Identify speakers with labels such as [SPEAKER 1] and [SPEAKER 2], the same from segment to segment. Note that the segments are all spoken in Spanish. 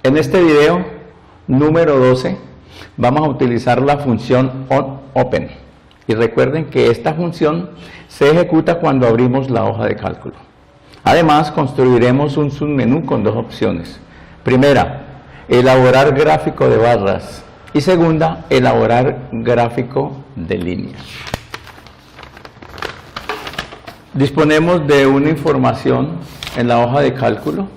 [SPEAKER 1] En este video número 12 vamos a utilizar la función onOpen. Y recuerden que esta función se ejecuta cuando abrimos la hoja de cálculo. Además, construiremos un submenú con dos opciones. Primera, elaborar gráfico de barras. Y segunda, elaborar gráfico de líneas. Disponemos de una información en la hoja de cálculo,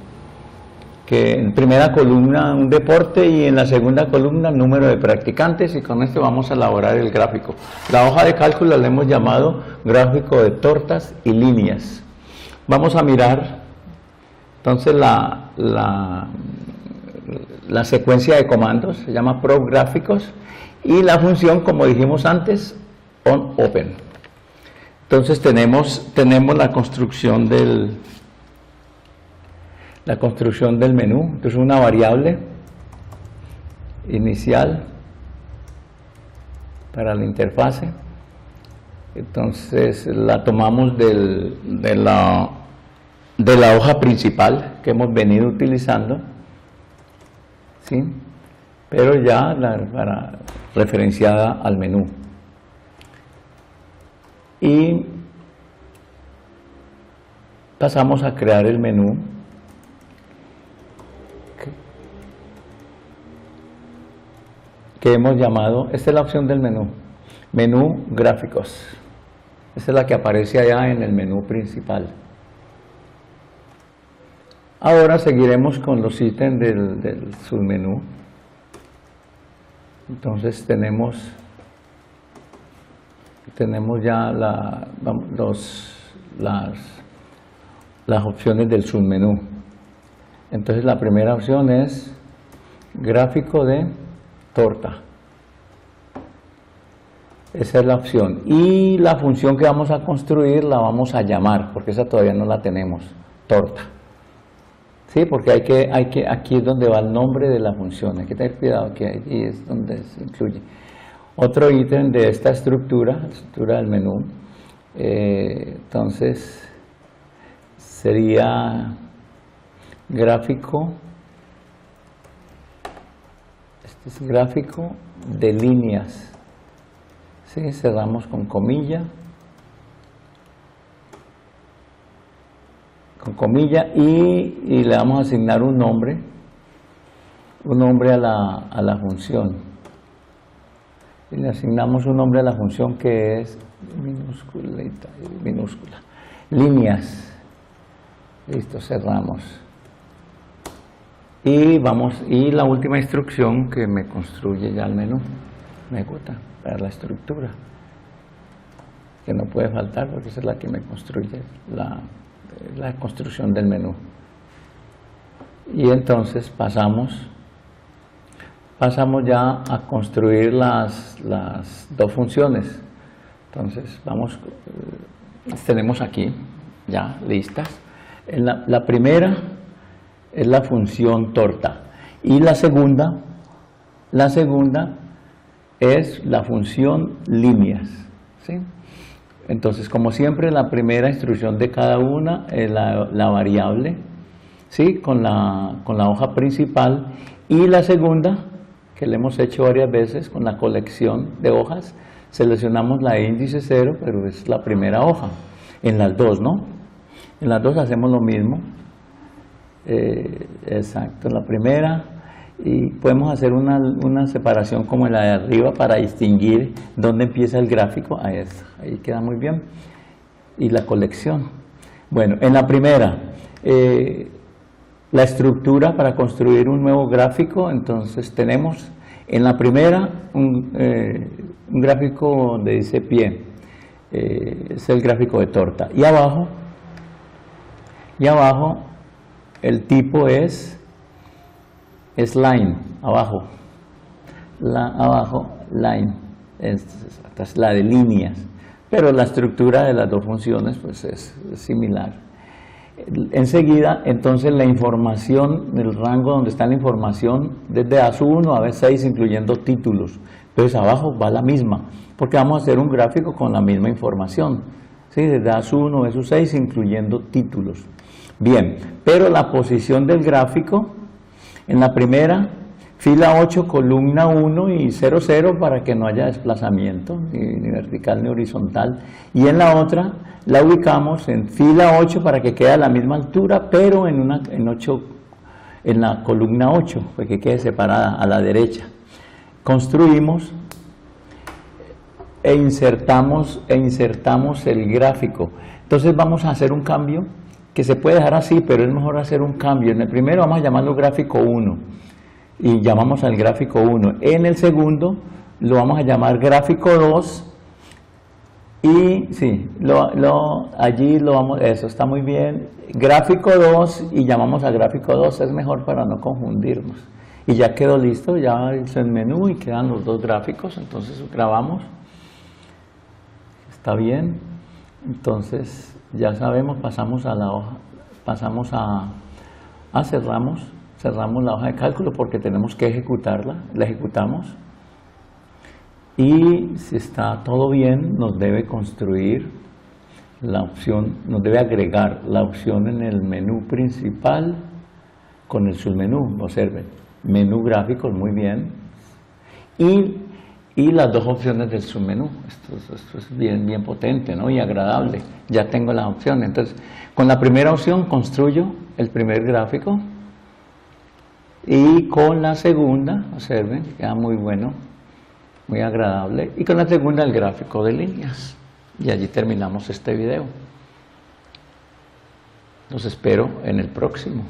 [SPEAKER 1] que en primera columna un deporte y en la segunda columna número de practicantes, y con esto vamos a elaborar el gráfico. La hoja de cálculo la hemos llamado gráfico de tortas y líneas. Vamos a mirar entonces la secuencia de comandos, se llama PROGráficos, y la función, como dijimos antes, onOpen. Entonces tenemos la construcción del menú. Entonces una variable inicial para la interfase. Entonces la tomamos de la hoja principal que hemos venido utilizando, ¿sí? Pero ya referenciada al menú. Y pasamos a crear el menú que hemos llamado, esta es la opción del menú gráficos. Esta es la que aparece allá en el menú principal. Ahora seguiremos con los ítems del submenú. Entonces tenemos ya las opciones del submenú. Entonces la primera opción es gráfico de torta. Esa es la opción. Y la función que vamos a construir la vamos a llamar, porque esa todavía no la tenemos, torta. Sí, porque aquí es donde va el nombre de la función. Hay que tener cuidado que aquí es donde se incluye. Otro ítem de esta estructura, la estructura del menú, entonces sería gráfico, este es gráfico de líneas, ¿sí? Cerramos con comilla, y le vamos a asignar un nombre a la función. Y le asignamos un nombre a la función que es minúscula, líneas. Listo, cerramos. Y la última instrucción que me construye ya el menú, me gusta, para la estructura, que no puede faltar porque esa es la que me construye la construcción del menú. Y entonces pasamos ya a construir las dos funciones. Entonces tenemos aquí ya listas. La primera es la función torta y la segunda es la función líneas, ¿sí? Entonces, como siempre, la primera instrucción de cada una es la variable, ¿sí? con la hoja principal, y la segunda, que le hemos hecho varias veces con la colección de hojas, seleccionamos la índice 0, pero es la primera hoja. En las dos, ¿no? En las dos hacemos lo mismo. Exacto, la primera, y podemos hacer una separación como la de arriba para distinguir dónde empieza el gráfico. Ahí queda muy bien. Y la colección. Bueno, en la primera, la estructura para construir un nuevo gráfico. Entonces tenemos en la primera un gráfico donde dice pie, es el gráfico de torta, y abajo el tipo es line, abajo line, es la de líneas, pero la estructura de las dos funciones pues es similar. Enseguida, entonces, la información, el rango donde está la información, desde A1 a B6, incluyendo títulos. Entonces, abajo va la misma, porque vamos a hacer un gráfico con la misma información, ¿sí? Desde A1 a B6, incluyendo títulos. Bien, pero la posición del gráfico En la primera, fila 8, columna 1 y 0, 0 para que no haya desplazamiento, ni vertical ni horizontal. Y en la otra, la ubicamos en fila 8 para que quede a la misma altura, pero en la columna 8, para que quede separada a la derecha. Construimos e insertamos el gráfico. Entonces vamos a hacer un cambio que se puede dejar así, pero es mejor hacer un cambio. En el primero vamos a llamarlo gráfico 1 y llamamos al gráfico 1. En el segundo lo vamos a llamar gráfico 2 y sí, allí lo vamos, eso está muy bien, gráfico 2 y llamamos a gráfico 2, es mejor para no confundirnos. Y ya quedó listo, ya hizo el menú y quedan los dos gráficos, entonces grabamos. Está bien, entonces ya sabemos, pasamos a la hoja, cerramos la hoja de cálculo porque tenemos que ejecutarla, la ejecutamos y si está todo bien nos debe construir la opción, nos debe agregar la opción en el menú principal con el submenú, observen, menú gráficos, muy bien, y las dos opciones del submenú. Esto es bien potente, ¿no? Y agradable. Ya tengo las opciones. Entonces, con la primera opción construyo el primer gráfico y con la segunda, observen, queda muy bueno, muy agradable. Y con la segunda el gráfico de líneas. Y allí terminamos este video. Los espero en el próximo.